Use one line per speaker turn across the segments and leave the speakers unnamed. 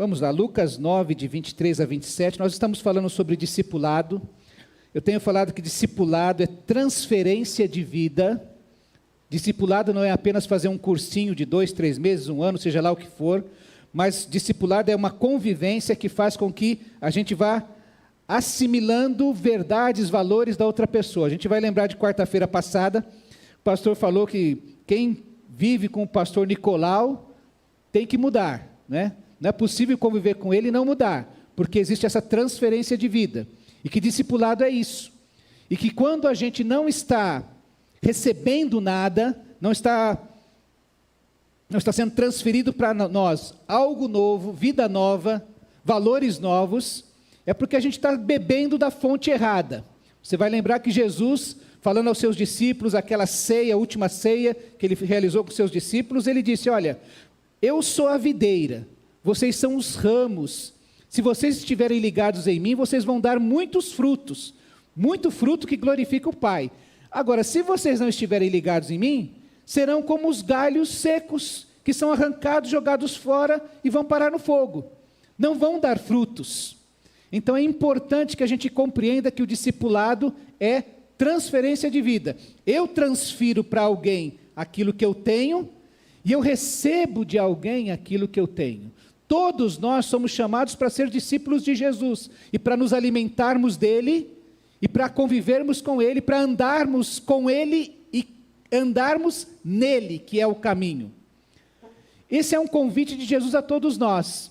Vamos lá, Lucas 9, de 23 a 27, nós estamos falando sobre discipulado. Eu tenho falado que discipulado é transferência de vida. Discipulado não é apenas fazer um cursinho de 2, 3 meses, um ano, seja lá o que for, mas discipulado é uma convivência que faz com que a gente vá assimilando verdades, valores da outra pessoa. A gente vai lembrar de quarta-feira passada, o pastor falou que quem vive com o pastor Nicolau tem que mudar, né? Não é possível conviver com ele e não mudar, porque existe essa transferência de vida, e que discipulado é isso, e que quando a gente não está recebendo nada, não está sendo transferido para nós algo novo, vida nova, valores novos, é porque a gente está bebendo da fonte errada. Você vai lembrar que Jesus, falando aos seus discípulos, aquela ceia, a última ceia que ele realizou com seus discípulos, ele disse, olha, eu sou a videira, vocês são os ramos, se vocês estiverem ligados em mim, vocês vão dar muitos frutos, muito fruto que glorifica o Pai. Agora, se vocês não estiverem ligados em mim, serão como os galhos secos, que são arrancados, jogados fora e vão parar no fogo, não vão dar frutos. Então é importante que a gente compreenda que o discipulado é transferência de vida. Eu transfiro para alguém aquilo que eu tenho, e eu recebo de alguém aquilo que eu tenho. Todos nós somos chamados para ser discípulos de Jesus, e para nos alimentarmos dele, e para convivermos com ele, para andarmos com ele, e andarmos nele, que é o caminho. Esse é um convite de Jesus a todos nós,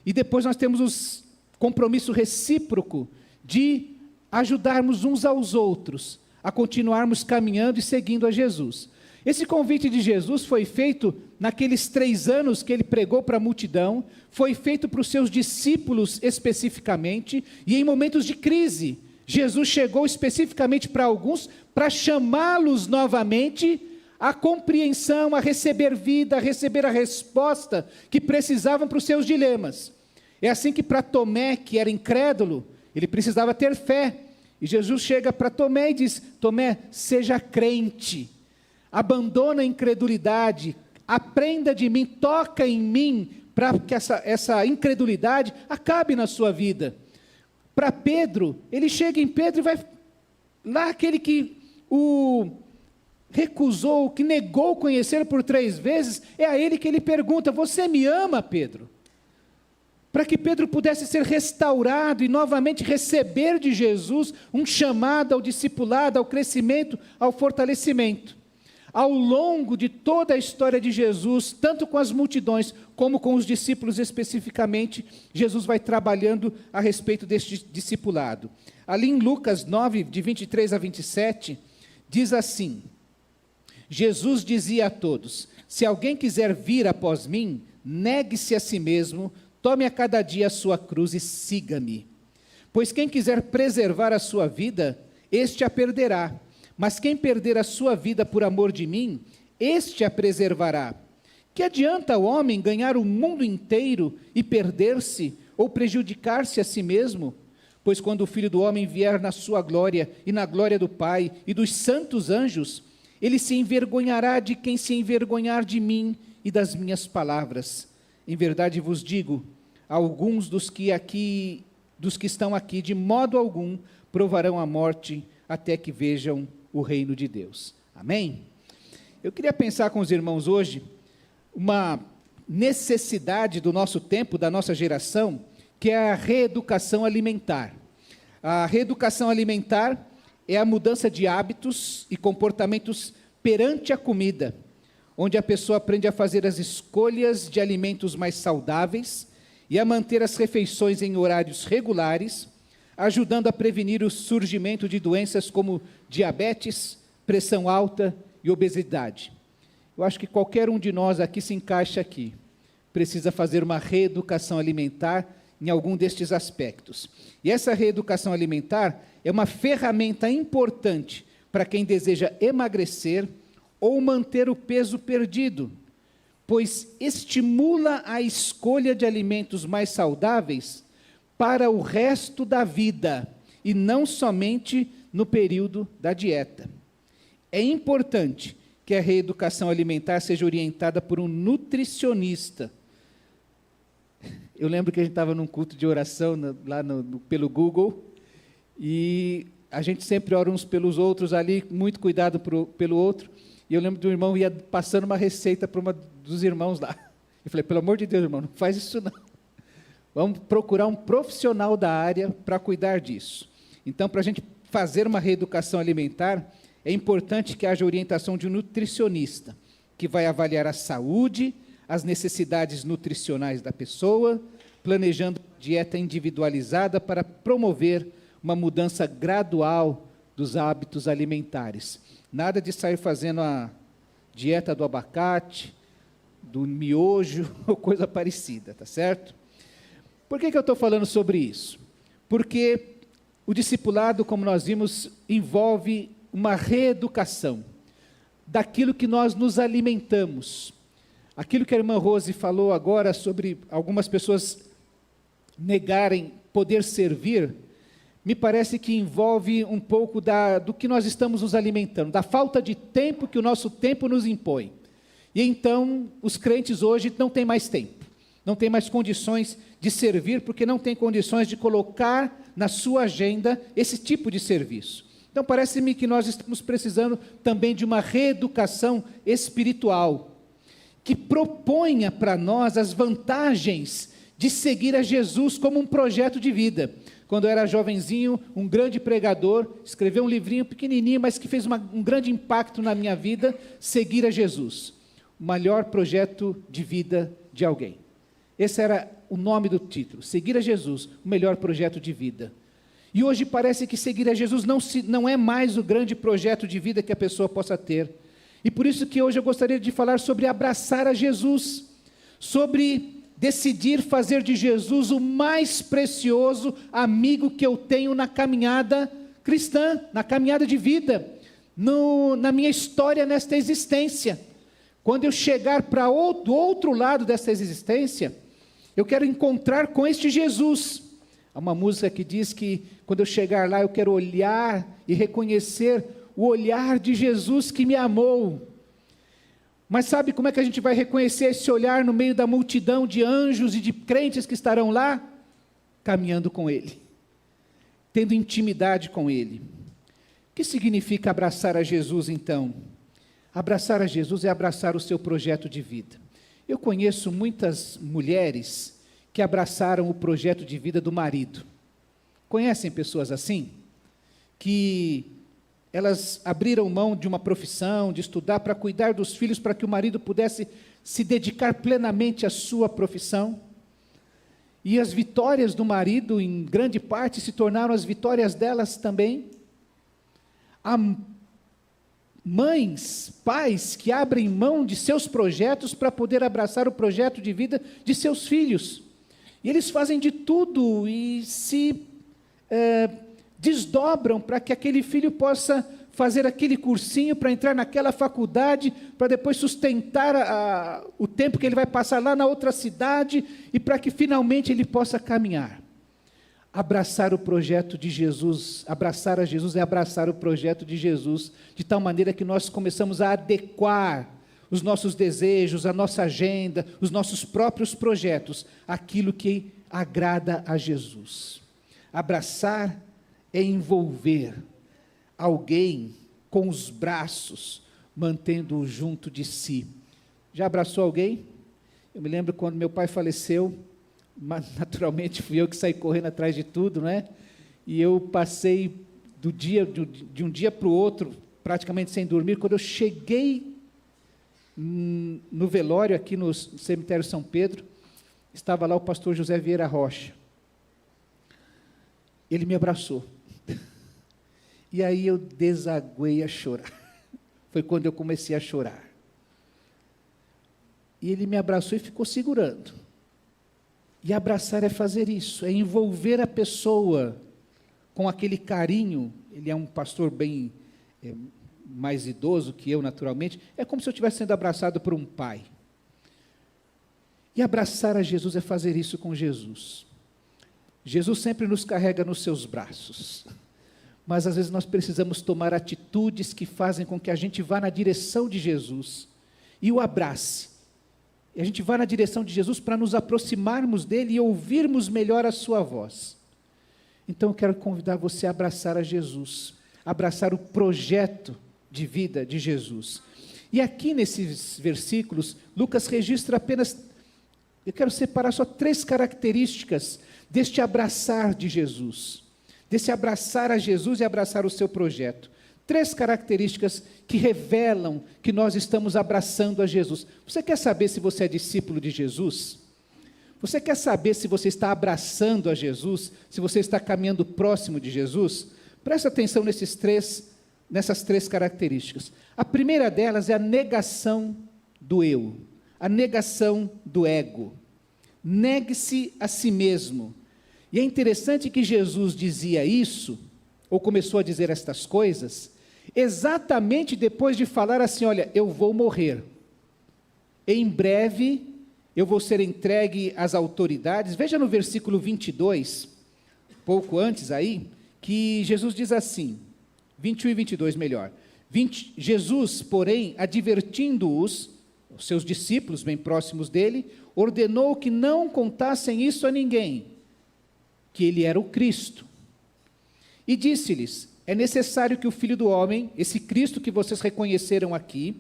e depois nós temos o compromisso recíproco, de ajudarmos uns aos outros, a continuarmos caminhando e seguindo a Jesus. Esse convite de Jesus foi feito naqueles 3 anos que ele pregou para a multidão, foi feito para os seus discípulos especificamente, e em momentos de crise, Jesus chegou especificamente para alguns, para chamá-los novamente à compreensão, a receber vida, a receber a resposta que precisavam para os seus dilemas. É assim que para Tomé, que era incrédulo, ele precisava ter fé, e Jesus chega para Tomé e diz, Tomé, seja crente, abandona a incredulidade, aprenda de mim, toca em mim, para que essa incredulidade acabe na sua vida. Para Pedro, ele chega em Pedro e vai, lá aquele que o recusou, que negou conhecer por 3 vezes, é a ele que ele pergunta, você me ama, Pedro? Para que Pedro pudesse ser restaurado e novamente receber de Jesus um chamado ao discipulado, ao crescimento, ao fortalecimento. Ao longo de toda a história de Jesus, tanto com as multidões, como com os discípulos especificamente, Jesus vai trabalhando a respeito deste discipulado. Ali em Lucas 9, de 23 a 27, diz assim, Jesus dizia a todos, se alguém quiser vir após mim, negue-se a si mesmo, tome a cada dia a sua cruz e siga-me. Pois quem quiser preservar a sua vida, este a perderá. Mas quem perder a sua vida por amor de mim, este a preservará. Que adianta o homem ganhar o mundo inteiro e perder-se ou prejudicar-se a si mesmo? Pois quando o Filho do Homem vier na sua glória e na glória do Pai e dos santos anjos, ele se envergonhará de quem se envergonhar de mim e das minhas palavras. Em verdade vos digo, alguns dos que estão aqui, de modo algum, provarão a morte até que vejam o reino de Deus. Amém? Eu queria pensar com os irmãos hoje uma necessidade do nosso tempo, da nossa geração, que é a reeducação alimentar. A reeducação alimentar é a mudança de hábitos e comportamentos perante a comida, onde a pessoa aprende a fazer as escolhas de alimentos mais saudáveis e a manter as refeições em horários regulares, ajudando a prevenir o surgimento de doenças como diabetes, pressão alta e obesidade. Eu acho que qualquer um de nós aqui se encaixa aqui. Precisa fazer uma reeducação alimentar em algum destes aspectos. E essa reeducação alimentar é uma ferramenta importante para quem deseja emagrecer ou manter o peso perdido, pois estimula a escolha de alimentos mais saudáveis para o resto da vida, e não somente no período da dieta. É importante que a reeducação alimentar seja orientada por um nutricionista. Eu lembro que a gente estava num culto de oração pelo Google, e a gente sempre ora uns pelos outros ali, muito cuidado pelo outro, e eu lembro do irmão ia passando uma receita para um dos irmãos lá. Eu falei, pelo amor de Deus, irmão, não faz isso não. Vamos procurar um profissional da área para cuidar disso. Então, para a gente fazer uma reeducação alimentar, é importante que haja orientação de um nutricionista, que vai avaliar a saúde, as necessidades nutricionais da pessoa, planejando dieta individualizada para promover uma mudança gradual dos hábitos alimentares. Nada de sair fazendo a dieta do abacate, do miojo ou coisa parecida, tá certo? Por que eu estou falando sobre isso? Porque o discipulado, como nós vimos, envolve uma reeducação daquilo que nós nos alimentamos. Aquilo que a irmã Rose falou agora sobre algumas pessoas negarem poder servir, me parece que envolve um pouco do que nós estamos nos alimentando, da falta de tempo que o nosso tempo nos impõe. E então, os crentes hoje não têm mais tempo, não têm mais condições de servir, porque não têm condições de colocar na sua agenda esse tipo de serviço. Então, parece-me que nós estamos precisando também de uma reeducação espiritual, que proponha para nós as vantagens de seguir a Jesus como um projeto de vida. Quando eu era jovenzinho, um grande pregador escreveu um livrinho pequenininho, mas que fez um grande impacto na minha vida, seguir a Jesus, o maior projeto de vida de alguém. Esse era o nome do título, seguir a Jesus, o melhor projeto de vida. E hoje parece que seguir a Jesus não é mais o grande projeto de vida que a pessoa possa ter. E por isso que hoje eu gostaria de falar sobre abraçar a Jesus, sobre decidir fazer de Jesus o mais precioso amigo que eu tenho na caminhada cristã, na caminhada de vida, na minha história nesta existência. Quando eu chegar para do outro lado dessa existência, eu quero encontrar com este Jesus. Há uma música que diz que quando eu chegar lá eu quero olhar e reconhecer o olhar de Jesus que me amou. Mas sabe como é que a gente vai reconhecer esse olhar no meio da multidão de anjos e de crentes que estarão lá? Caminhando com Ele, tendo intimidade com Ele. O que significa abraçar a Jesus então? Abraçar a Jesus é abraçar o seu projeto de vida. Eu conheço muitas mulheres que abraçaram o projeto de vida do marido. Conhecem pessoas assim? Que elas abriram mão de uma profissão, de estudar, para cuidar dos filhos, para que o marido pudesse se dedicar plenamente à sua profissão. E as vitórias do marido, em grande parte, se tornaram as vitórias delas também. Há mães, pais, que abrem mão de seus projetos para poder abraçar o projeto de vida de seus filhos. E eles fazem de tudo e se desdobram para que aquele filho possa fazer aquele cursinho, para entrar naquela faculdade, para depois sustentar o tempo que ele vai passar lá na outra cidade, e para que finalmente ele possa caminhar. Abraçar o projeto de Jesus, abraçar a Jesus é abraçar o projeto de Jesus, de tal maneira que nós começamos a adequar os nossos desejos, a nossa agenda, os nossos próprios projetos, àquilo que agrada a Jesus. Abraçar é envolver alguém com os braços, mantendo-o junto de si. Já abraçou alguém? Eu me lembro quando meu pai faleceu, naturalmente fui eu que saí correndo atrás de tudo, né? E eu passei de um dia para o outro, praticamente sem dormir. Quando eu cheguei no velório aqui no cemitério São Pedro, estava lá o pastor José Vieira Rocha. Ele me abraçou. E aí eu desaguei a chorar. Foi quando eu comecei a chorar. E ele me abraçou e ficou segurando. E abraçar é fazer isso, é envolver a pessoa com aquele carinho. Ele é um pastor bem mais idoso que eu, naturalmente. É como se eu estivesse sendo abraçado por um pai. E abraçar a Jesus é fazer isso com Jesus. Jesus sempre nos carrega nos seus braços. Mas às vezes nós precisamos tomar atitudes que fazem com que a gente vá na direção de Jesus e o abrace. E a gente vai na direção de Jesus para nos aproximarmos dele e ouvirmos melhor a sua voz. Então eu quero convidar você a abraçar a Jesus, abraçar o projeto de vida de Jesus. E aqui nesses versículos, Lucas registra apenas, eu quero separar só 3 características deste abraçar de Jesus, desse abraçar a Jesus e abraçar o seu projeto. 3 características que revelam que nós estamos abraçando a Jesus. Você quer saber se você é discípulo de Jesus? Você quer saber se você está abraçando a Jesus? Se você está caminhando próximo de Jesus? Presta atenção nessas 3 características. A primeira delas é a negação do eu, a negação do ego. Negue-se a si mesmo. E é interessante que Jesus dizia isso, ou começou a dizer estas coisas, exatamente depois de falar assim: olha, eu vou morrer, em breve eu vou ser entregue às autoridades. Veja no versículo 22, pouco antes aí, que Jesus diz assim, 21 e 22 melhor, Jesus, porém, advertindo-os, os seus discípulos bem próximos dele, ordenou que não contassem isso a ninguém, que ele era o Cristo. E disse-lhes: é necessário que o Filho do Homem, esse Cristo que vocês reconheceram aqui,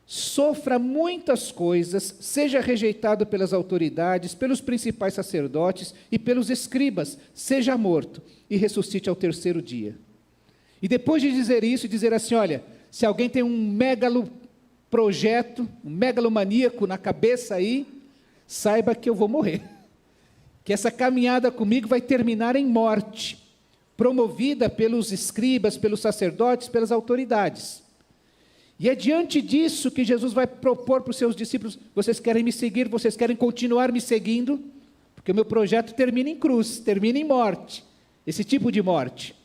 sofra muitas coisas, seja rejeitado pelas autoridades, pelos principais sacerdotes e pelos escribas, seja morto e ressuscite ao 3º dia. E depois de dizer isso, dizer assim: olha, se alguém tem um megalo projeto, um megalomaníaco na cabeça aí, saiba que eu vou morrer, que essa caminhada comigo vai terminar em morte, promovida pelos escribas, pelos sacerdotes, pelas autoridades. E é diante disso que Jesus vai propor para os seus discípulos: vocês querem me seguir, vocês querem continuar me seguindo? Porque o meu projeto termina em cruz, termina em morte, esse tipo de morte.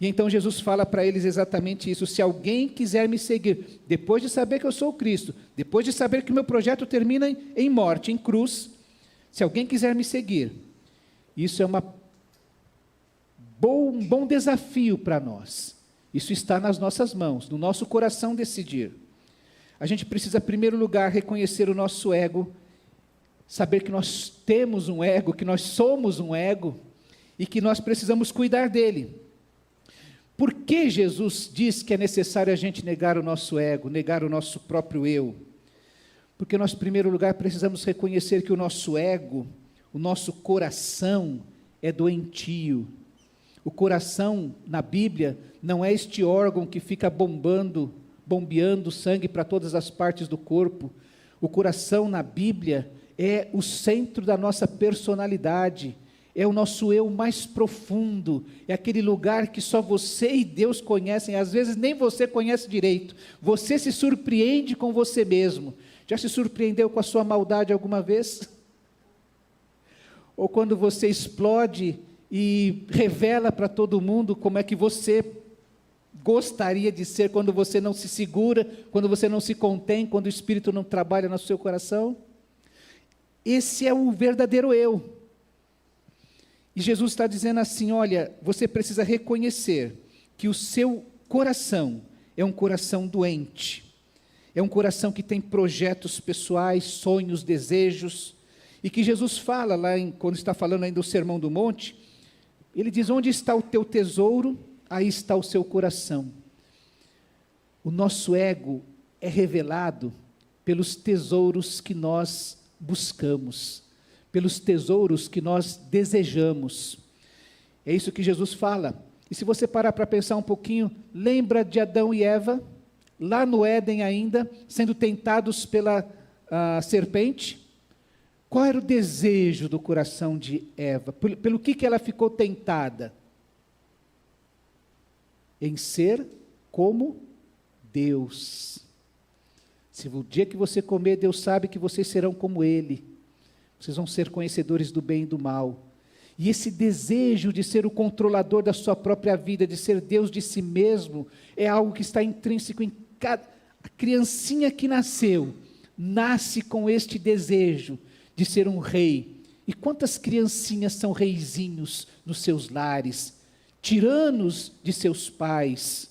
E então Jesus fala para eles exatamente isso: se alguém quiser me seguir, depois de saber que eu sou o Cristo, depois de saber que o meu projeto termina em morte, em cruz, se alguém quiser me seguir, isso é um bom desafio para nós. Isso está nas nossas mãos, no nosso coração decidir. A gente precisa, em primeiro lugar, reconhecer o nosso ego, saber que nós temos um ego, que nós somos um ego, e que nós precisamos cuidar dele. Por que Jesus diz que é necessário a gente negar o nosso ego, negar o nosso próprio eu? Porque nós, em primeiro lugar, precisamos reconhecer que o nosso ego, o nosso coração é doentio. O coração, na Bíblia, não é este órgão que fica bombeando sangue para todas as partes do corpo. O coração, na Bíblia, é o centro da nossa personalidade, é o nosso eu mais profundo, é aquele lugar que só você e Deus conhecem, às vezes nem você conhece direito. Você se surpreende com você mesmo. Já se surpreendeu com a sua maldade alguma vez? Ou quando você explode e revela para todo mundo como é que você gostaria de ser quando você não se segura, quando você não se contém, quando o Espírito não trabalha no seu coração? Esse é o verdadeiro eu. E Jesus está dizendo assim: olha, você precisa reconhecer que o seu coração é um coração doente, é um coração que tem projetos pessoais, sonhos, desejos, e que Jesus fala lá, quando está falando ainda do Sermão do Monte, ele diz: onde está o teu tesouro, aí está o seu coração. O nosso ego é revelado pelos tesouros que nós buscamos, pelos tesouros que nós desejamos. É isso que Jesus fala. E se você parar para pensar um pouquinho, lembra de Adão e Eva, lá no Éden ainda, sendo tentados pela serpente? Qual era o desejo do coração de Eva? Pelo que ela ficou tentada? Em ser como Deus. Se o dia que você comer, Deus sabe que vocês serão como Ele. Vocês vão ser conhecedores do bem e do mal. E esse desejo de ser o controlador da sua própria vida, de ser Deus de si mesmo, é algo que está intrínseco em cada... A criancinha que nasceu, nasce com este desejo de ser um rei. E quantas criancinhas são reizinhos nos seus lares, tiranos de seus pais?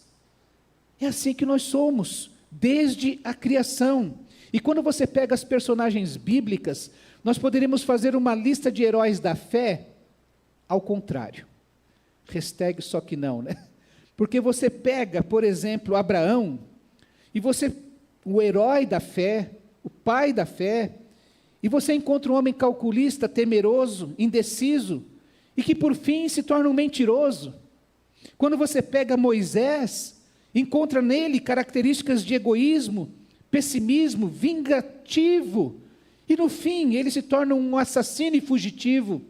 É assim que nós somos, desde a criação. E quando você pega as personagens bíblicas, nós poderíamos fazer uma lista de heróis da fé ao contrário. Hashtag só que não, né? Porque você pega, por exemplo, Abraão, e você, o herói da fé, o pai da fé, e você encontra um homem calculista, temeroso, indeciso, e que por fim se torna um mentiroso. Quando você pega Moisés, encontra nele características de egoísmo, pessimismo, vingativo, e no fim ele se torna um assassino e fugitivo.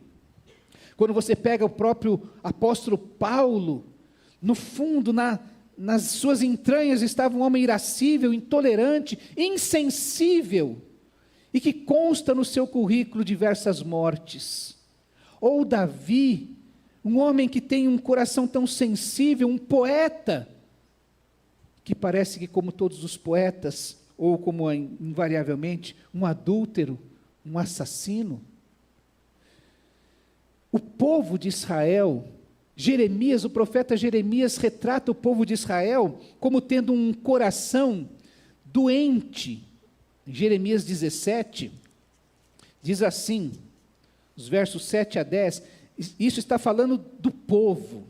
Quando você pega o próprio apóstolo Paulo, no fundo, nas suas entranhas estava um homem irascível, intolerante, insensível, e que consta no seu currículo diversas mortes. Ou Davi, um homem que tem um coração tão sensível, um poeta, que parece que como todos os poetas, ou como invariavelmente, um adúltero, um assassino. O povo de Israel, Jeremias, o profeta Jeremias retrata o povo de Israel como tendo um coração doente. Jeremias 17, diz assim, os versos 7 a 10, isso está falando do povo.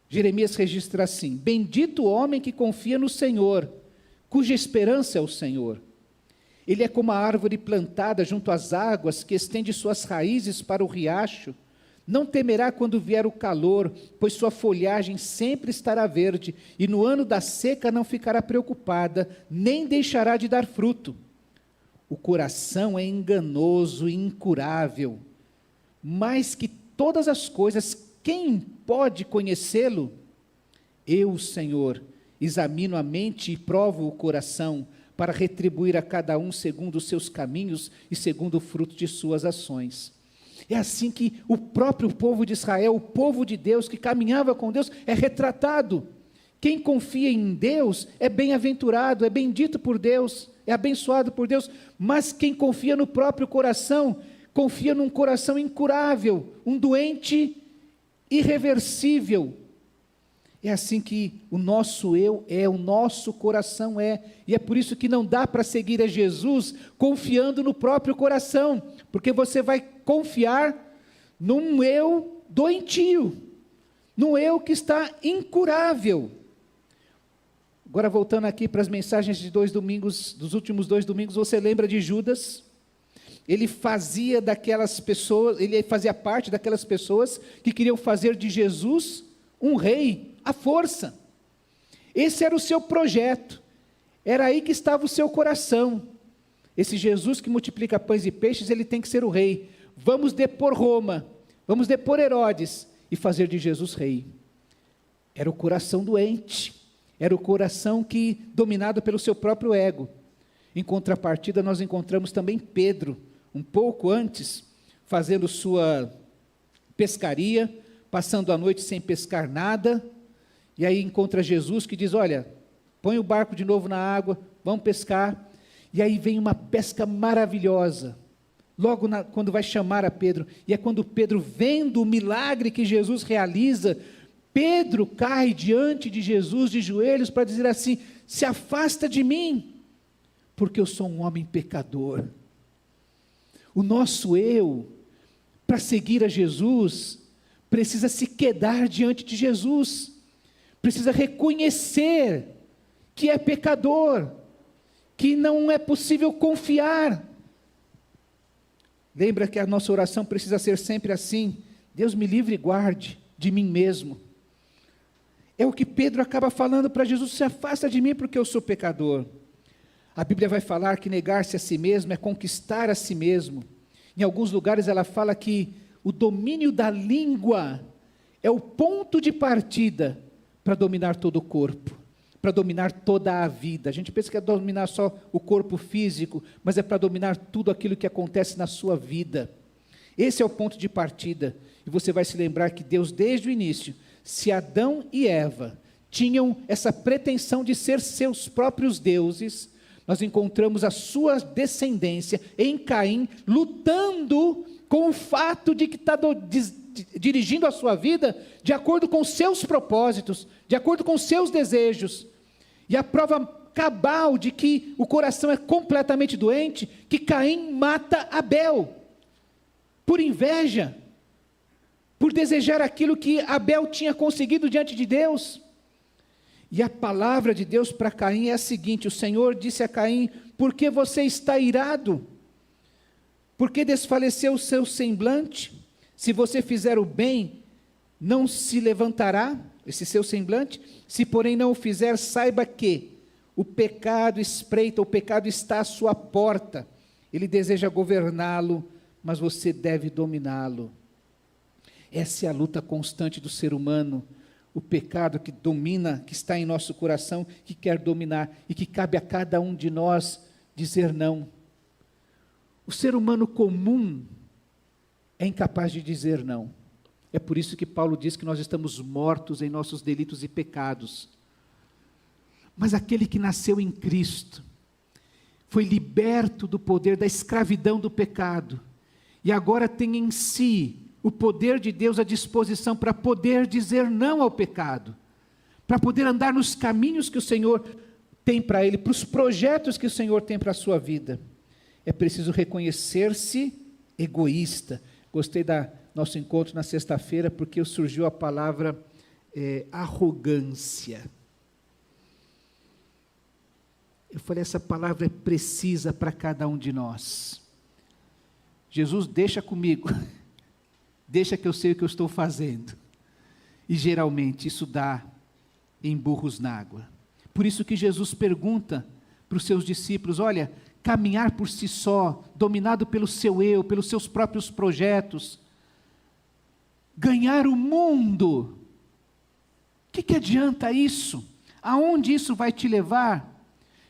Jeremias registra assim: bendito o homem que confia no Senhor, cuja esperança é o Senhor. Ele é como a árvore plantada junto às águas, que estende suas raízes para o riacho. Não temerá quando vier o calor, pois sua folhagem sempre estará verde, e no ano da seca não ficará preocupada, nem deixará de dar fruto. O coração é enganoso e incurável, mais que todas as coisas, quem pode conhecê-lo? Eu, Senhor, examino a mente e provo o coração, para retribuir a cada um segundo os seus caminhos e segundo o fruto de suas ações. É assim que o próprio povo de Israel, o povo de Deus, que caminhava com Deus, é retratado. Quem confia em Deus é bem-aventurado, é bendito por Deus, é abençoado por Deus, mas quem confia no próprio coração, confia num coração incurável, um doente irreversível. É assim que o nosso eu é, o nosso coração é, e é por isso que não dá para seguir a Jesus confiando no próprio coração, porque você vai confiar num eu doentio, num eu que está incurável. Agora voltando aqui para as mensagens de dos últimos 2 domingos, você lembra de Judas? Ele fazia parte daquelas pessoas que queriam fazer de Jesus um rei à força. Esse era o seu projeto, era aí que estava o seu coração. Esse Jesus que multiplica pães e peixes, ele tem que ser o rei. Vamos depor Roma, vamos depor Herodes e fazer de Jesus rei. Era o coração doente, era o coração dominado pelo seu próprio ego. Em contrapartida, nós encontramos também Pedro, um pouco antes, fazendo sua pescaria, passando a noite sem pescar nada, e aí encontra Jesus que diz: olha, põe o barco de novo na água, vamos pescar. E aí vem uma pesca maravilhosa, logo quando vai chamar a Pedro, e é quando Pedro, vendo o milagre que Jesus realiza, Pedro cai diante de Jesus de joelhos para dizer assim: se afasta de mim, porque eu sou um homem pecador. O nosso eu, para seguir a Jesus, precisa se quedar diante de Jesus, precisa reconhecer que é pecador, que não é possível confiar. Lembra que a nossa oração precisa ser sempre assim: Deus me livre e guarde de mim mesmo. É o que Pedro acaba falando para Jesus: se afasta de mim porque eu sou pecador. A Bíblia vai falar que negar-se a si mesmo é conquistar a si mesmo. Em alguns lugares ela fala que o domínio da língua é o ponto de partida para dominar todo o corpo, para dominar toda a vida. A gente pensa que é dominar só o corpo físico, mas é para dominar tudo aquilo que acontece na sua vida. Esse é o ponto de partida. E você vai se lembrar que Deus, desde o início, se Adão e Eva tinham essa pretensão de ser seus próprios deuses, nós encontramos a sua descendência em Caim, lutando com o fato de que está dirigindo a sua vida de acordo com os seus propósitos, de acordo com os seus desejos. E a prova cabal de que o coração é completamente doente, que Caim mata Abel, por inveja, por desejar aquilo que Abel tinha conseguido diante de Deus. E a palavra de Deus para Caim é a seguinte: o Senhor disse a Caim: por que você está irado? Por que desfaleceu o seu semblante? Se você fizer o bem, não se levantará esse seu semblante? Se porém não o fizer, saiba que o pecado espreita, o pecado está à sua porta. Ele deseja governá-lo, mas você deve dominá-lo. Essa é a luta constante do ser humano. O pecado que domina, que está em nosso coração, que quer dominar, e que cabe a cada um de nós dizer não. O ser humano comum é incapaz de dizer não. É por isso que Paulo diz que nós estamos mortos em nossos delitos e pecados. Mas aquele que nasceu em Cristo, foi liberto do poder da escravidão do pecado, e agora tem em si o poder de Deus à disposição para poder dizer não ao pecado, para poder andar nos caminhos que o Senhor tem para ele, para os projetos que o Senhor tem para a sua vida. É preciso reconhecer-se egoísta. Gostei da nosso encontro na sexta-feira, porque surgiu a palavra arrogância. Eu falei, essa palavra é precisa para cada um de nós. Jesus, deixa comigo, deixa que eu sei o que eu estou fazendo. E geralmente isso dá em burros na água. Por isso que Jesus pergunta para os seus discípulos: olha, caminhar por si só, dominado pelo seu eu, pelos seus próprios projetos, ganhar o mundo, o que adianta isso? Aonde isso vai te levar?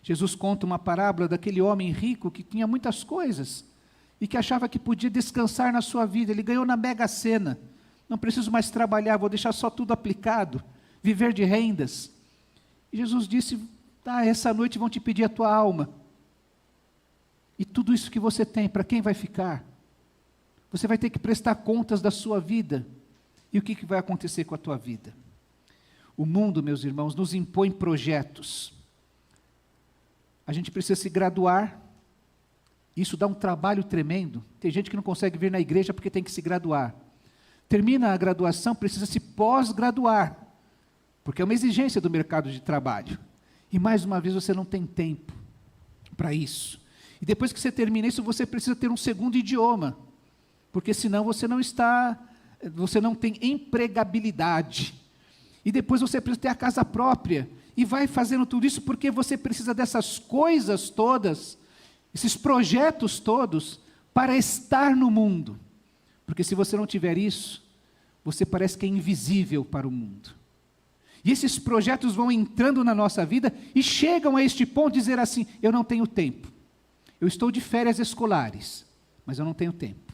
Jesus conta uma parábola daquele homem rico que tinha muitas coisas e que achava que podia descansar na sua vida. Ele ganhou na Mega Sena. Não preciso mais trabalhar, vou deixar só tudo aplicado, viver de rendas. E Jesus disse: essa noite vão te pedir a tua alma. E tudo isso que você tem, para quem vai ficar? Você vai ter que prestar contas da sua vida. E o que vai acontecer com a tua vida? O mundo, meus irmãos, nos impõe projetos. A gente precisa se graduar. Isso dá um trabalho tremendo. Tem gente que não consegue vir na igreja porque tem que se graduar. Termina a graduação, precisa se pós-graduar, porque é uma exigência do mercado de trabalho. E mais uma vez você não tem tempo para isso. E depois que você termina isso, você precisa ter um segundo idioma, porque senão você não tem empregabilidade. E depois você precisa ter a casa própria, e vai fazendo tudo isso porque você precisa dessas coisas todas, esses projetos todos, para estar no mundo. Porque se você não tiver isso, você parece que é invisível para o mundo. E esses projetos vão entrando na nossa vida e chegam a este ponto de dizer assim: eu não tenho tempo. Eu estou de férias escolares, mas eu não tenho tempo.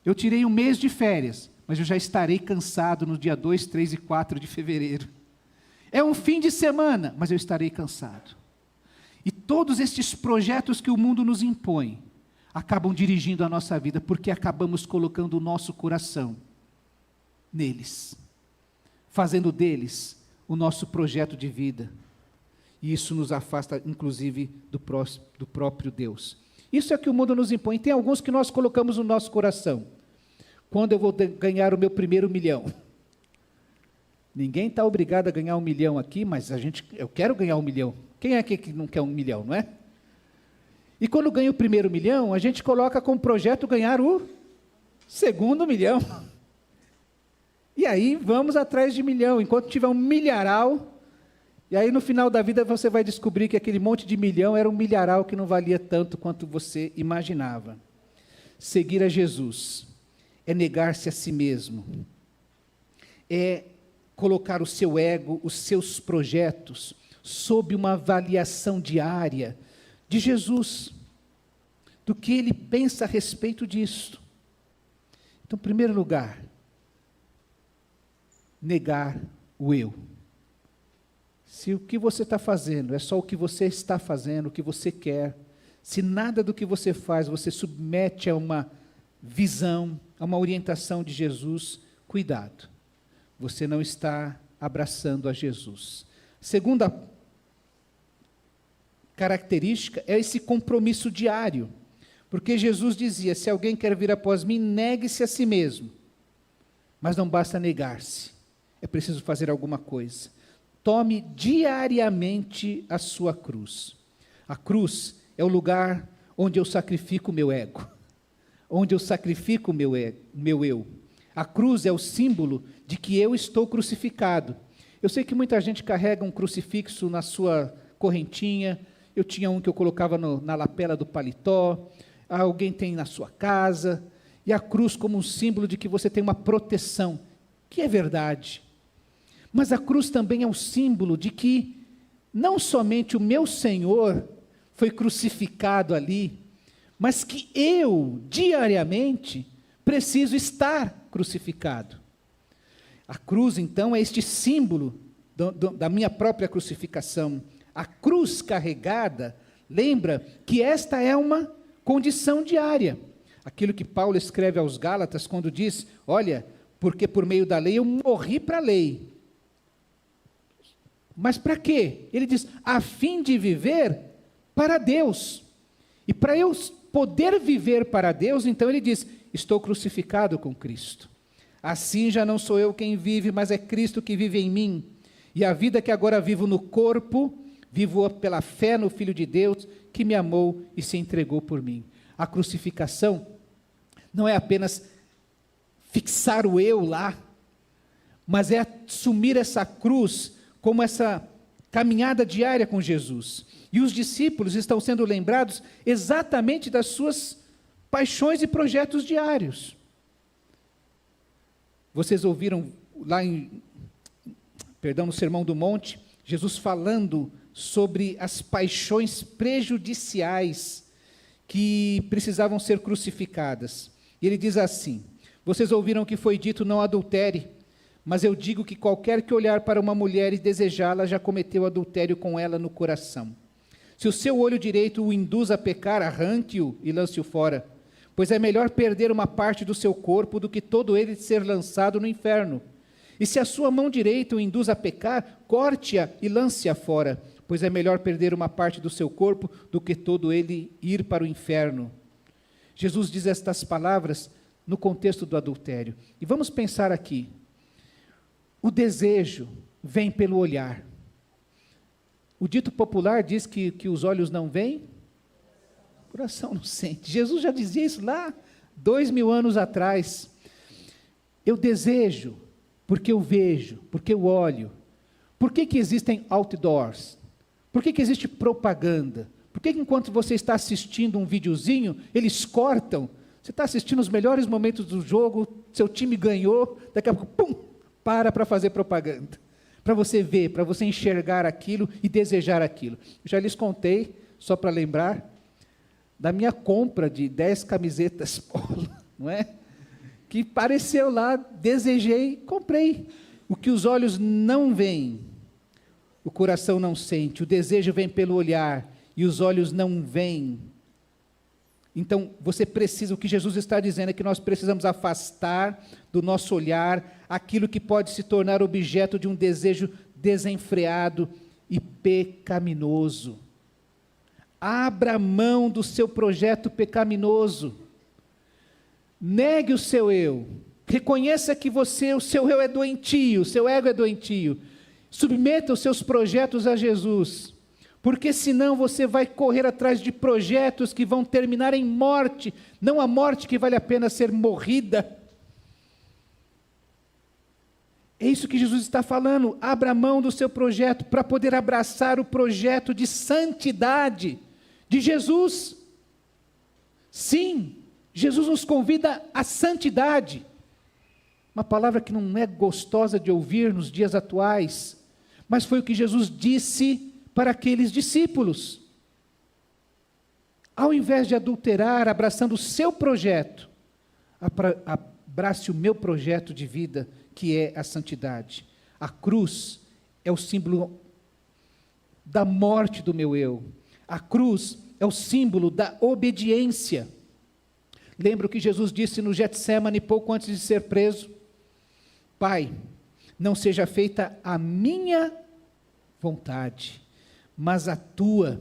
Eu tirei um mês de férias, mas eu já estarei cansado no dia 2, 3 e 4 de fevereiro. É um fim de semana, mas eu estarei cansado. E todos estes projetos que o mundo nos impõe, acabam dirigindo a nossa vida, porque acabamos colocando o nosso coração neles, fazendo deles o nosso projeto de vida. E isso nos afasta, inclusive, do próprio Deus. Isso é que o mundo nos impõe. Tem alguns que nós colocamos no nosso coração. Quando eu vou ganhar o meu primeiro milhão? Ninguém está obrigado a ganhar 1 milhão aqui, mas eu quero ganhar 1 milhão. Quem é aqui que não quer 1 milhão, não é? E quando ganha o primeiro milhão, a gente coloca como projeto ganhar o segundo milhão. E aí vamos atrás de milhão, enquanto tiver um milharal. E aí no final da vida você vai descobrir que aquele monte de milhão era um milharal que não valia tanto quanto você imaginava. Seguir a Jesus é negar-se a si mesmo. É colocar o seu ego, os seus projetos, sob uma avaliação diária de Jesus, do que ele pensa a respeito disso. Então, em primeiro lugar, negar o eu. Se o que você está fazendo é só o que você está fazendo, o que você quer, se nada do que você faz você submete a uma visão, a uma orientação de Jesus, cuidado, você não está abraçando a Jesus. Segunda característica é esse compromisso diário. Porque Jesus dizia: se alguém quer vir após mim, negue-se a si mesmo. Mas não basta negar-se, é preciso fazer alguma coisa. Tome diariamente a sua cruz. A cruz é o lugar onde eu sacrifico o meu ego, onde eu sacrifico o meu eu. A cruz é o símbolo de que eu estou crucificado. Eu sei que muita gente carrega um crucifixo na sua correntinha. Eu tinha um que eu colocava na lapela do paletó. Alguém tem na sua casa. E a cruz como um símbolo de que você tem uma proteção, que é verdade. Mas a cruz também é um símbolo de que não somente o meu Senhor foi crucificado ali, mas que eu, diariamente, preciso estar crucificado. A cruz, então, é este símbolo da minha própria crucificação. A cruz carregada, lembra que esta é uma condição diária. Aquilo que Paulo escreve aos Gálatas, quando diz: olha, porque por meio da lei eu morri para a lei. Mas para quê? Ele diz: a fim de viver para Deus. E para eu poder viver para Deus, então ele diz: estou crucificado com Cristo. Assim já não sou eu quem vive, mas é Cristo que vive em mim. E a vida que agora vivo no corpo, vivo pela fé no Filho de Deus, que me amou e se entregou por mim. A crucificação não é apenas fixar o eu lá, mas é assumir essa cruz como essa caminhada diária com Jesus. E os discípulos estão sendo lembrados exatamente das suas paixões e projetos diários. Vocês ouviram lá no Sermão do Monte, Jesus falando sobre as paixões prejudiciais que precisavam ser crucificadas. E ele diz assim: vocês ouviram que foi dito, não adultere, mas eu digo que qualquer que olhar para uma mulher e desejá-la, já cometeu adultério com ela no coração. Se o seu olho direito o induz a pecar, arranque-o e lance-o fora, pois é melhor perder uma parte do seu corpo do que todo ele ser lançado no inferno. E se a sua mão direita o induz a pecar, corte-a e lance-a fora, pois é melhor perder uma parte do seu corpo do que todo ele ir para o inferno. Jesus diz estas palavras no contexto do adultério. E vamos pensar aqui. O desejo vem pelo olhar. O dito popular diz que os olhos não veem, o coração não sente. Jesus já dizia isso lá 2000 anos atrás. Eu desejo, porque eu vejo, porque eu olho. Por que existem outdoors? Por que existe propaganda? Por que enquanto você está assistindo um videozinho, eles cortam? Você está assistindo os melhores momentos do jogo, seu time ganhou, daqui a pouco, pum, para fazer propaganda. Para você ver, para você enxergar aquilo e desejar aquilo. Já lhes contei, só para lembrar, da minha compra de 10 camisetas polo, não é? Que apareceu lá, desejei, comprei. O que os olhos não veem, o coração não sente, o desejo vem pelo olhar e os olhos não veem. Então, você precisa, o que Jesus está dizendo é que nós precisamos afastar do nosso olhar aquilo que pode se tornar objeto de um desejo desenfreado e pecaminoso. Abra mão do seu projeto pecaminoso. Negue o seu eu. Reconheça que o seu eu é doentio, o seu ego é doentio. Submeta os seus projetos a Jesus. Porque senão você vai correr atrás de projetos que vão terminar em morte, não a morte que vale a pena ser morrida. É isso que Jesus está falando. Abra mão do seu projeto para poder abraçar o projeto de santidade de Jesus. Sim, Jesus nos convida à santidade. Uma palavra que não é gostosa de ouvir nos dias atuais, mas foi o que Jesus disse para aqueles discípulos. Ao invés de adulterar, abraçando o seu projeto, abrace o meu projeto de vida, que é a santidade. A cruz é o símbolo da morte do meu eu. A cruz é o símbolo da obediência. Lembra o que Jesus disse no Getsemane, pouco antes de ser preso? Pai, não seja feita a minha vontade, mas a tua.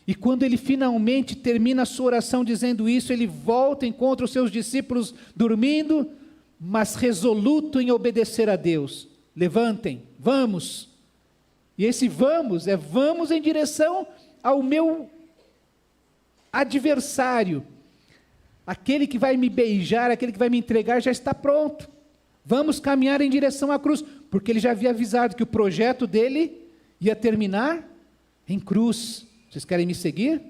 E quando ele finalmente termina a sua oração dizendo isso, ele volta e encontra os seus discípulos dormindo, mas resoluto em obedecer a Deus. Levantem, vamos. E esse vamos é vamos em direção ao meu adversário. Aquele que vai me beijar, aquele que vai me entregar já está pronto. Vamos caminhar em direção à cruz, porque ele já havia avisado que o projeto dele ia terminar em cruz. Vocês querem me seguir?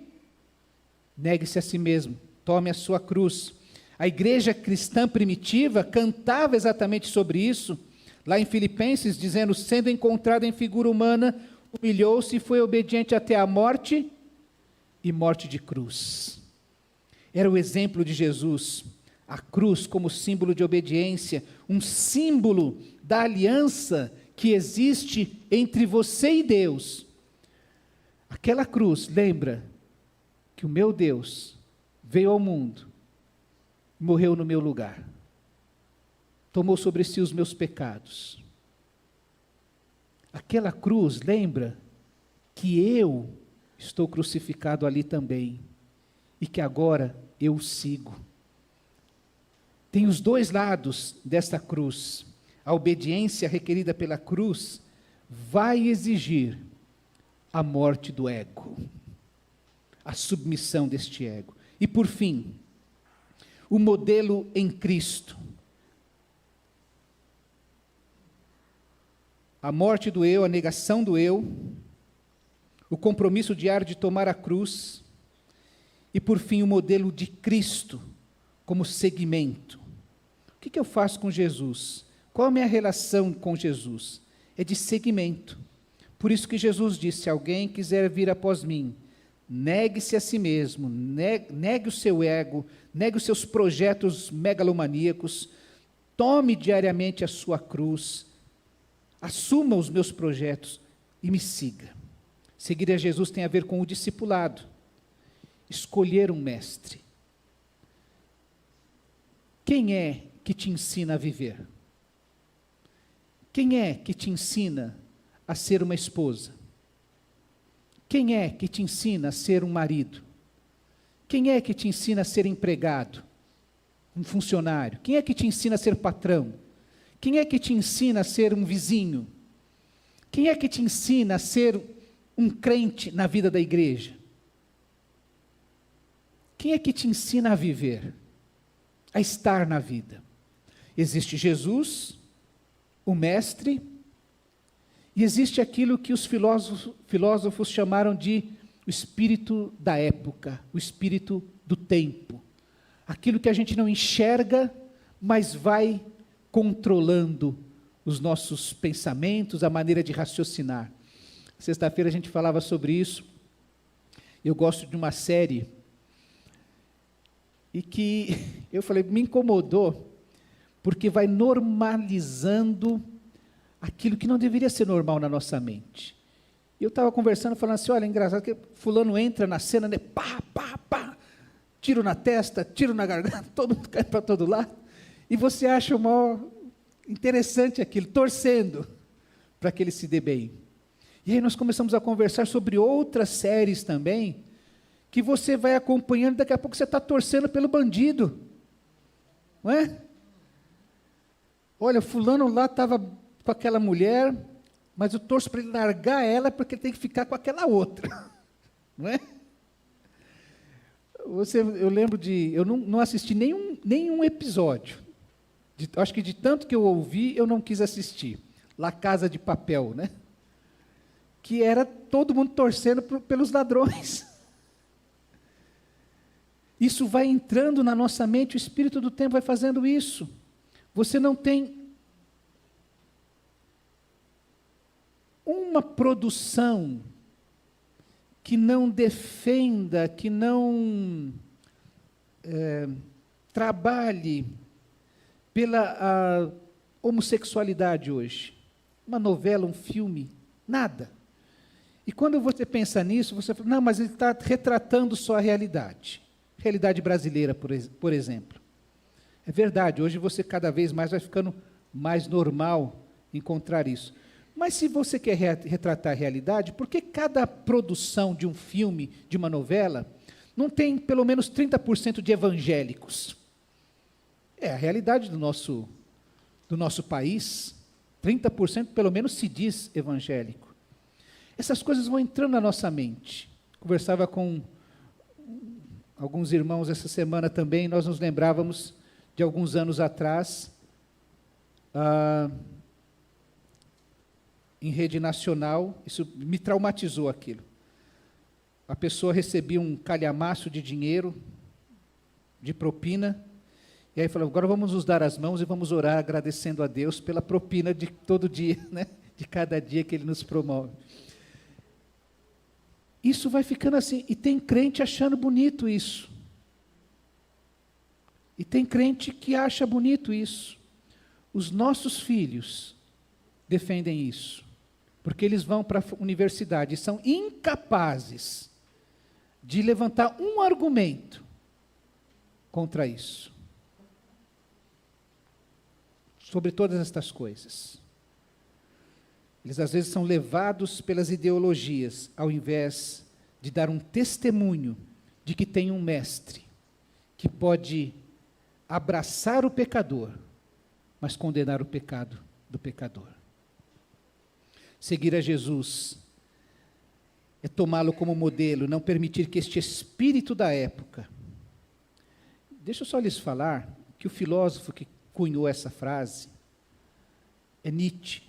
Negue-se a si mesmo, tome a sua cruz. A igreja cristã primitiva cantava exatamente sobre isso, lá em Filipenses, dizendo, sendo encontrado em figura humana, humilhou-se e foi obediente até a morte, e morte de cruz. Era o exemplo de Jesus, a cruz como símbolo de obediência, um símbolo da aliança que existe entre você e Deus. Aquela cruz lembra que o meu Deus veio ao mundo, morreu no meu lugar, tomou sobre si os meus pecados. Aquela cruz lembra que eu estou crucificado ali também, e que agora eu o sigo. Tem os dois lados desta cruz. A obediência requerida pela cruz vai exigir a morte do ego, a submissão deste ego. E por fim, o modelo em Cristo. A morte do eu, a negação do eu, o compromisso diário de tomar a cruz, e por fim o modelo de Cristo como segmento. O que eu faço com Jesus? Qual a minha relação com Jesus? É de seguimento. Por isso que Jesus disse, se alguém quiser vir após mim, negue-se a si mesmo, negue o seu ego, negue os seus projetos megalomaníacos, tome diariamente a sua cruz, assuma os meus projetos e me siga. Seguir a Jesus tem a ver com o discipulado, escolher um mestre. Quem é que te ensina a viver? Quem é que te ensina a ser uma esposa? Quem é que te ensina a ser um marido? Quem é que te ensina a ser empregado? Um funcionário? Quem é que te ensina a ser patrão? Quem é que te ensina a ser um vizinho? Quem é que te ensina a ser um crente na vida da igreja? Quem é que te ensina a viver? A estar na vida? Existe Jesus, o mestre, e existe aquilo que os filósofos chamaram de o espírito da época, o espírito do tempo. Aquilo que a gente não enxerga, mas vai controlando os nossos pensamentos, a maneira de raciocinar. Sexta-feira a gente falava sobre isso. Eu gosto de uma série, e que eu falei, me incomodou, porque vai normalizando aquilo que não deveria ser normal na nossa mente. E eu estava conversando, falando assim, olha, é engraçado que fulano entra na cena, né, pá, pá, pá, tiro na testa, tiro na garganta, todo mundo cai para todo lado, e você acha o maior interessante aquilo, torcendo para que ele se dê bem. E aí nós começamos a conversar sobre outras séries também, que você vai acompanhando, daqui a pouco você está torcendo pelo bandido, não é? Olha, fulano lá estava com aquela mulher, mas eu torço para ele largar ela, porque ele tem que ficar com aquela outra, não é? Eu lembro eu não assisti nenhum episódio, acho que de tanto que eu ouvi, eu não quis assistir, La Casa de Papel, né? Que era todo mundo torcendo pelos ladrões. Isso vai entrando na nossa mente, o espírito do tempo vai fazendo isso. Você não tem uma produção que não defenda, que não trabalhe pela homossexualidade hoje. Uma novela, um filme, nada. E quando você pensa nisso, você fala, não, mas ele está retratando só a realidade. Realidade brasileira, por exemplo. É verdade, hoje você cada vez mais vai ficando mais normal encontrar isso. Mas se você quer retratar a realidade, por que cada produção de um filme, de uma novela, não tem pelo menos 30% de evangélicos? É a realidade do nosso país. 30% pelo menos se diz evangélico. Essas coisas vão entrando na nossa mente. Conversava com alguns irmãos essa semana também, nós nos lembrávamos de alguns anos atrás, em rede nacional, isso me traumatizou aquilo. A pessoa recebia um calhamaço de dinheiro, de propina, e aí falou, agora vamos nos dar as mãos e vamos orar agradecendo a Deus pela propina de todo dia, né? De cada dia que Ele nos promove. Isso vai ficando assim, e tem crente achando bonito isso. E tem crente que acha bonito isso. Os nossos filhos defendem isso, porque eles vão para a universidade e são incapazes de levantar um argumento contra isso. Sobre todas estas coisas. Eles às vezes são levados pelas ideologias, ao invés de dar um testemunho de que tem um mestre, que pode abraçar o pecador, mas condenar o pecado do pecador. Seguir a Jesus é tomá-lo como modelo, não permitir que este espírito da época... Deixa eu só lhes falar que o filósofo que cunhou essa frase é Nietzsche.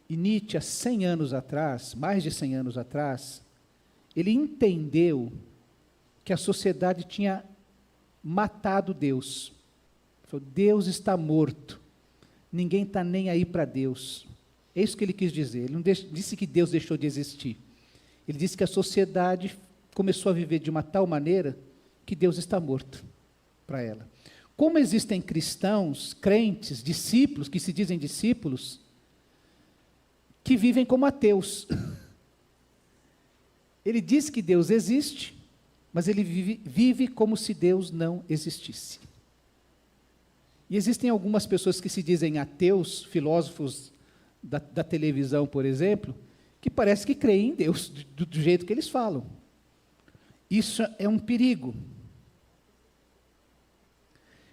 E Nietzsche, há 100 anos atrás, mais de 100 anos atrás, ele entendeu que a sociedade tinha matado Deus. Ele falou, Deus está morto, ninguém está nem aí para Deus. É isso que ele quis dizer. Ele não disse que Deus deixou de existir. Ele disse que a sociedade começou a viver de uma tal maneira que Deus está morto para ela. Como existem cristãos, crentes, discípulos, que se dizem discípulos, que vivem como ateus. Ele diz que Deus existe, mas ele vive como se Deus não existisse. E existem algumas pessoas que se dizem ateus, filósofos da televisão, por exemplo, que parece que creem em Deus, do jeito que eles falam. Isso é um perigo.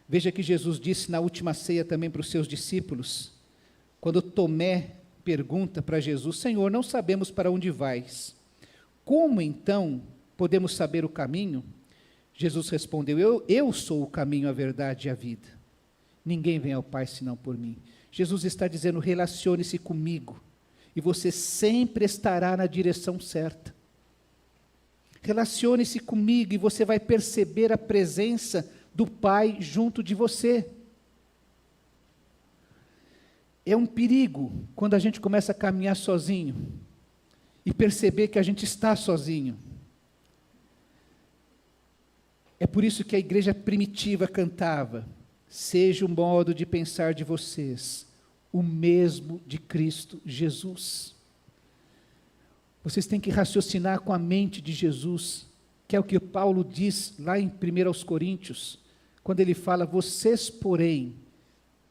Veja que Jesus disse na última ceia também para os seus discípulos, quando Tomé pergunta para Jesus, Senhor, não sabemos para onde vais. Como então podemos saber o caminho? Jesus respondeu, eu sou o caminho, a verdade e a vida. Ninguém vem ao Pai senão por mim. Jesus está dizendo, relacione-se comigo, e você sempre estará na direção certa. Relacione-se comigo, e você vai perceber a presença do Pai junto de você. É um perigo quando a gente começa a caminhar sozinho e perceber que a gente está sozinho. É por isso que a igreja primitiva cantava, seja o modo de pensar de vocês, o mesmo de Cristo Jesus. Vocês têm que raciocinar com a mente de Jesus, que é o que Paulo diz lá em 1 Coríntios, quando ele fala, vocês, porém,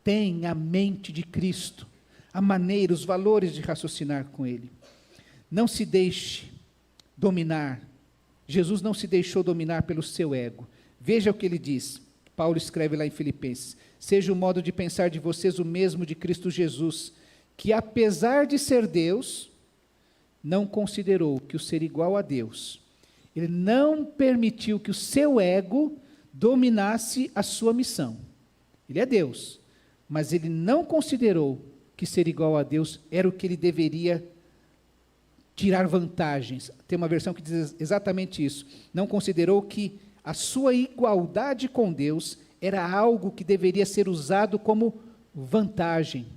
têm a mente de Cristo, a maneira, os valores de raciocinar com Ele. Não se deixe dominar, Jesus não se deixou dominar pelo seu ego. Veja o que ele diz, Paulo escreve lá em Filipenses, seja o modo de pensar de vocês o mesmo de Cristo Jesus, que apesar de ser Deus, não considerou que o ser igual a Deus, ele não permitiu que o seu ego dominasse a sua missão. Ele é Deus, mas ele não considerou que ser igual a Deus era o que ele deveria tirar vantagens. Tem uma versão que diz exatamente isso. Não considerou que a sua igualdade com Deus era algo que deveria ser usado como vantagem.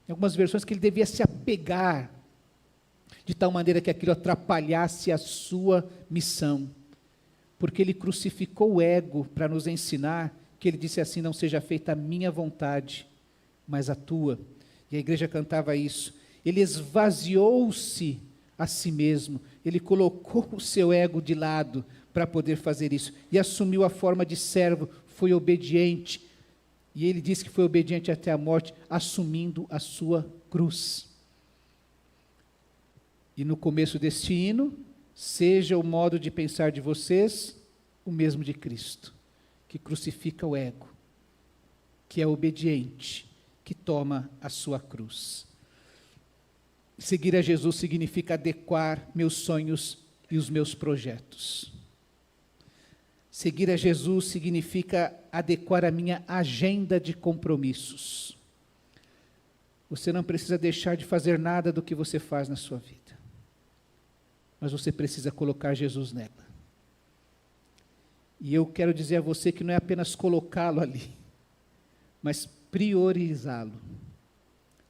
Em algumas versões que ele devia se apegar, de tal maneira que aquilo atrapalhasse a sua missão. Porque ele crucificou o ego para nos ensinar que ele disse assim, não seja feita a minha vontade, mas a tua. E a igreja cantava isso. Ele esvaziou-se a si mesmo, ele colocou o seu ego de lado para poder fazer isso, e assumiu a forma de servo, foi obediente, e ele disse que foi obediente até a morte, assumindo a sua cruz. E no começo deste hino, seja o modo de pensar de vocês o mesmo de Cristo, que crucifica o ego, que é obediente, que toma a sua cruz. Seguir a Jesus significa adequar meus sonhos e os meus projetos. Seguir a Jesus significa adequar a minha agenda de compromissos. Você não precisa deixar de fazer nada do que você faz na sua vida, mas você precisa colocar Jesus nela. E eu quero dizer a você que não é apenas colocá-lo ali, mas priorizá-lo,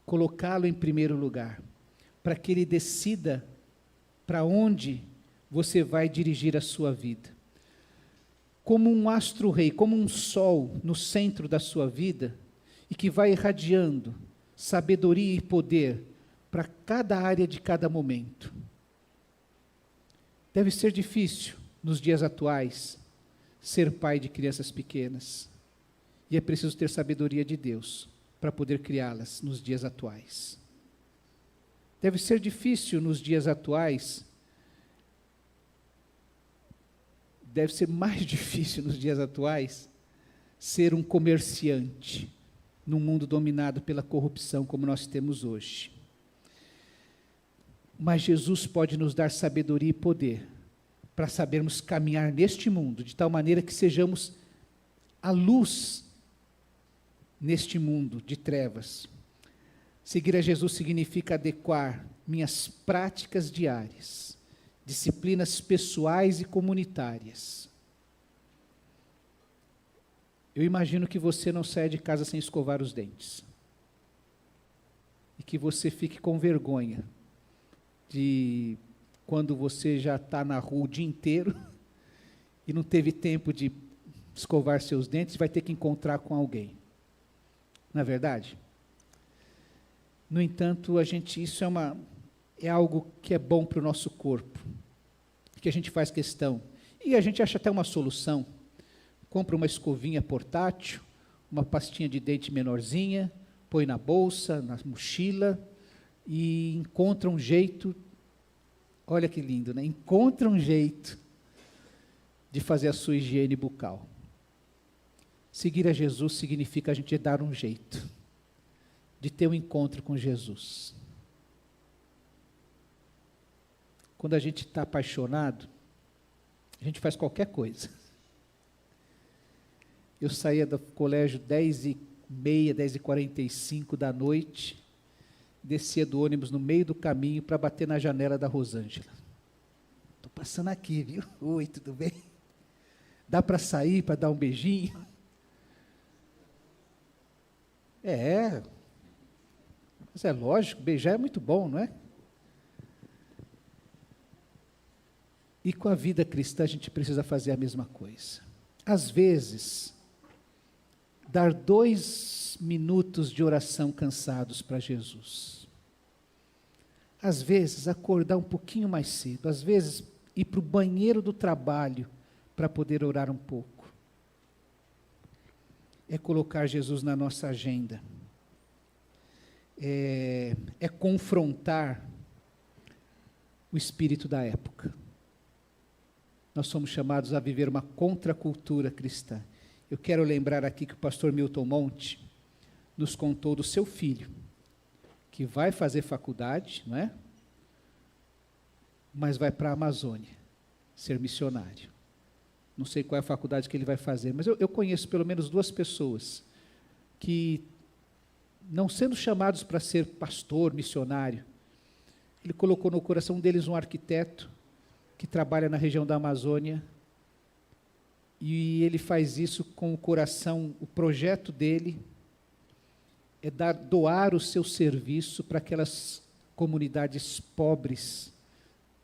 colocá-lo em primeiro lugar, para que ele decida para onde você vai dirigir a sua vida. Como um astro-rei, como um sol no centro da sua vida, e que vai irradiando sabedoria e poder para cada área de cada momento. Deve ser difícil, nos dias atuais, ser pai de crianças pequenas. E é preciso ter sabedoria de Deus para poder criá-las nos dias atuais. Deve ser difícil nos dias atuais, deve ser mais difícil nos dias atuais, ser um comerciante num mundo dominado pela corrupção como nós temos hoje. Mas Jesus pode nos dar sabedoria e poder para sabermos caminhar neste mundo, de tal maneira que sejamos a luz neste mundo de trevas. Seguir a Jesus significa adequar minhas práticas diárias, disciplinas pessoais e comunitárias. Eu imagino que você não saia de casa sem escovar os dentes. E que você fique com vergonha de quando você já está na rua o dia inteiro e não teve tempo de escovar seus dentes, vai ter que encontrar com alguém. Não é verdade? No entanto, isso é algo que é bom para o nosso corpo, que a gente faz questão. E a gente acha até uma solução. Compra uma escovinha portátil, uma pastinha de dente menorzinha, põe na bolsa, na mochila, e encontra um jeito, olha que lindo, né? Encontra um jeito de fazer a sua higiene bucal. Seguir a Jesus significa a gente dar um jeito de ter um encontro com Jesus. Quando a gente está apaixonado, a gente faz qualquer coisa. Eu saía do colégio 10h30, 10h45 da noite, descia do ônibus no meio do caminho para bater na janela da Rosângela. Estou passando aqui, viu? Oi, tudo bem? Dá para sair, para dar um beijinho? Mas é lógico, beijar é muito bom, não é? E com a vida cristã a gente precisa fazer a mesma coisa. Às vezes, dar 2 minutos de oração cansados para Jesus. Às vezes, acordar um pouquinho mais cedo. Às vezes, ir para o banheiro do trabalho para poder orar um pouco. É colocar Jesus na nossa agenda. É confrontar o espírito da época. Nós somos chamados a viver uma contracultura cristã. Eu quero lembrar aqui que o pastor Milton Monte nos contou do seu filho, que vai fazer faculdade, não é? Mas vai para a Amazônia, ser missionário. Não sei qual é a faculdade que ele vai fazer, mas eu conheço pelo menos 2 pessoas que, não sendo chamados para ser pastor, missionário, ele colocou no coração deles um arquiteto que trabalha na região da Amazônia, e ele faz isso com o coração, o projeto dele é doar o seu serviço para aquelas comunidades pobres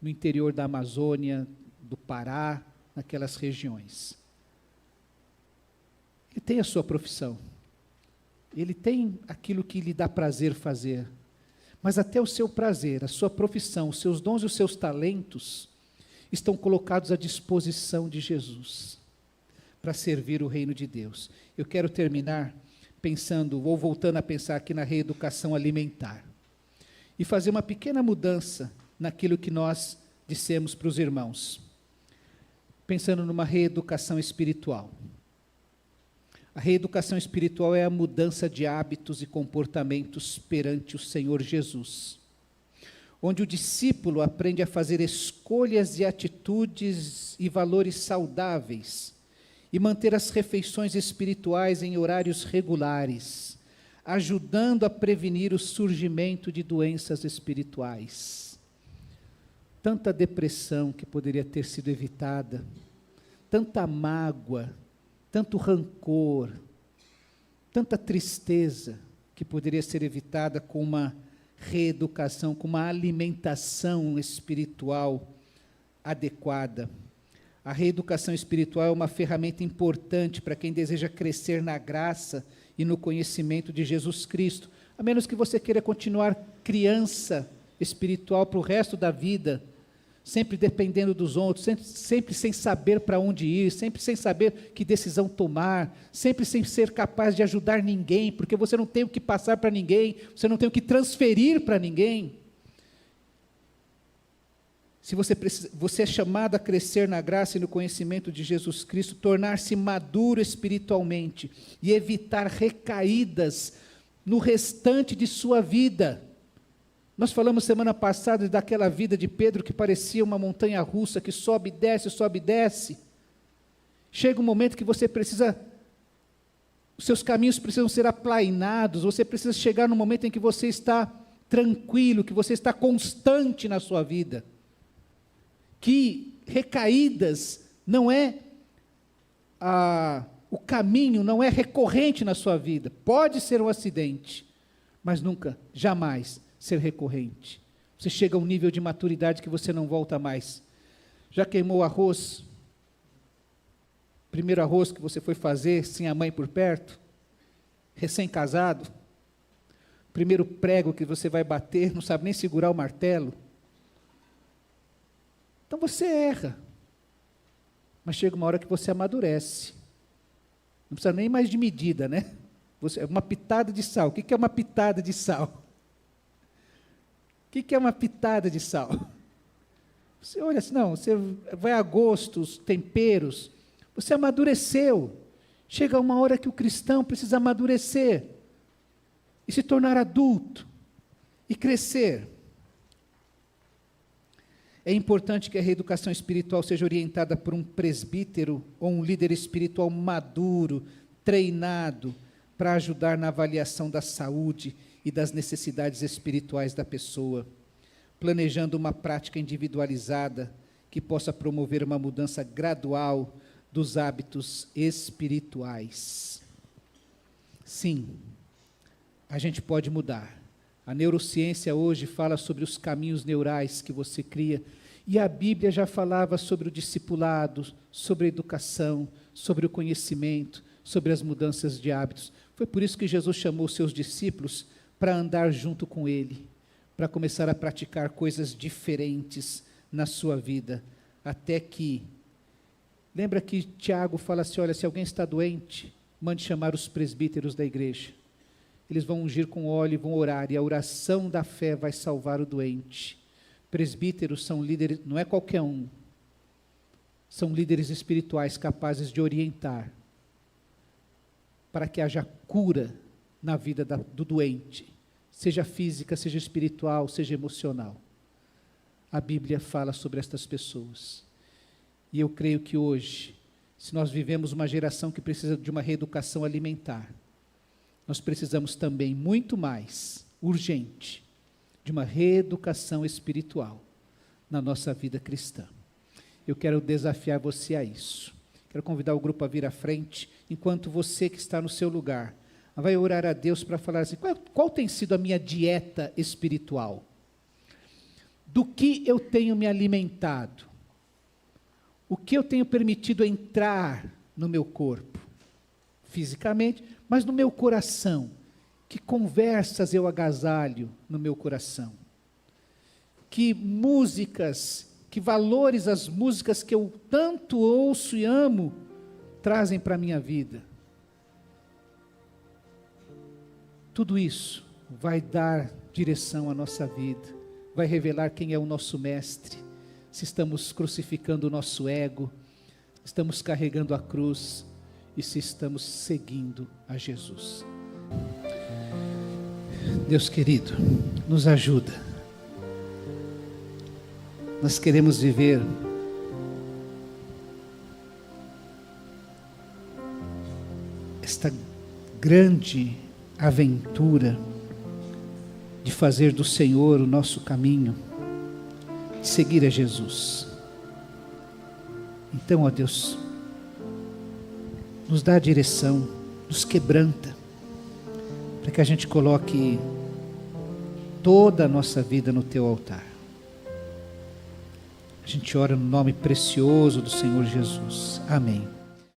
no interior da Amazônia, do Pará, naquelas regiões. Ele tem a sua profissão, ele tem aquilo que lhe dá prazer fazer, mas até o seu prazer, a sua profissão, os seus dons e os seus talentos estão colocados à disposição de Jesus para servir o reino de Deus. Eu quero terminar voltando a pensar aqui na reeducação alimentar e fazer uma pequena mudança naquilo que nós dissemos para os irmãos. Pensando numa reeducação espiritual. A reeducação espiritual é a mudança de hábitos e comportamentos perante o Senhor Jesus, onde o discípulo aprende a fazer escolhas de atitudes e valores saudáveis e manter as refeições espirituais em horários regulares, ajudando a prevenir o surgimento de doenças espirituais. Tanta depressão que poderia ter sido evitada, tanta mágoa, tanto rancor, tanta tristeza que poderia ser evitada com uma reeducação, com uma alimentação espiritual adequada. A reeducação espiritual é uma ferramenta importante para quem deseja crescer na graça e no conhecimento de Jesus Cristo, a menos que você queira continuar criança espiritual para o resto da vida, sempre dependendo dos outros, sempre sem saber para onde ir, sempre sem saber que decisão tomar, sempre sem ser capaz de ajudar ninguém, porque você não tem o que passar para ninguém, você não tem o que transferir para ninguém. Se você é chamado a crescer na graça e no conhecimento de Jesus Cristo, tornar-se maduro espiritualmente e evitar recaídas no restante de sua vida. Nós falamos semana passada daquela vida de Pedro que parecia uma montanha russa, que sobe e desce, sobe e desce. Chega um momento que você precisa, os seus caminhos precisam ser aplainados, você precisa chegar no momento em que você está tranquilo, que você está constante na sua vida. Que recaídas não é o caminho, não é recorrente na sua vida. Pode ser um acidente, mas nunca, jamais ser recorrente. Você chega a um nível de maturidade que você não volta mais. Já queimou arroz? Primeiro arroz que você foi fazer sem a mãe por perto? Recém-casado? Primeiro prego que você vai bater, não sabe nem segurar o martelo? Então você erra. Mas chega uma hora que você amadurece. Não precisa nem mais de medida, né? Uma pitada de sal. O que é uma pitada de sal? O que é uma pitada de sal? Você olha assim, não, você vai a gostos, temperos, você amadureceu. Chega uma hora que o cristão precisa amadurecer e se tornar adulto e crescer. É importante que a reeducação espiritual seja orientada por um presbítero ou um líder espiritual maduro, treinado, para ajudar na avaliação da saúde e das necessidades espirituais da pessoa, planejando uma prática individualizada que possa promover uma mudança gradual dos hábitos espirituais. Sim, a gente pode mudar. A neurociência hoje fala sobre os caminhos neurais que você cria, e a Bíblia já falava sobre o discipulado, sobre a educação, sobre o conhecimento, sobre as mudanças de hábitos. Foi por isso que Jesus chamou seus discípulos para andar junto com Ele, para começar a praticar coisas diferentes na sua vida, até que... Lembra que Tiago fala assim, olha, se alguém está doente, mande chamar os presbíteros da igreja. Eles vão ungir com óleo e vão orar, e a oração da fé vai salvar o doente. Presbíteros são líderes, não é qualquer um, são líderes espirituais capazes de orientar, para que haja cura na vida do doente, seja física, seja espiritual, seja emocional. A Bíblia fala sobre estas pessoas. E eu creio que hoje, se nós vivemos uma geração que precisa de uma reeducação alimentar, nós precisamos também, muito mais, urgente, de uma reeducação espiritual na nossa vida cristã. Eu quero desafiar você a isso. Quero convidar o grupo a vir à frente, enquanto você que está no seu lugar, vai orar a Deus para falar assim, qual tem sido a minha dieta espiritual? Do que eu tenho me alimentado? O que eu tenho permitido entrar no meu corpo? Fisicamente, mas no meu coração. Que conversas eu agasalho no meu coração? Que músicas, que valores as músicas que eu tanto ouço e amo, trazem para a minha vida? Tudo isso vai dar direção à nossa vida, vai revelar quem é o nosso mestre, se estamos crucificando o nosso ego, estamos carregando a cruz e se estamos seguindo a Jesus. Deus querido, nos ajuda. Nós queremos viver esta grande aventura de fazer do Senhor o nosso caminho, de seguir a Jesus. Então, ó Deus, nos dá a direção, nos quebranta, para que a gente coloque toda a nossa vida no Teu altar. A gente ora no nome precioso do Senhor Jesus. Amém.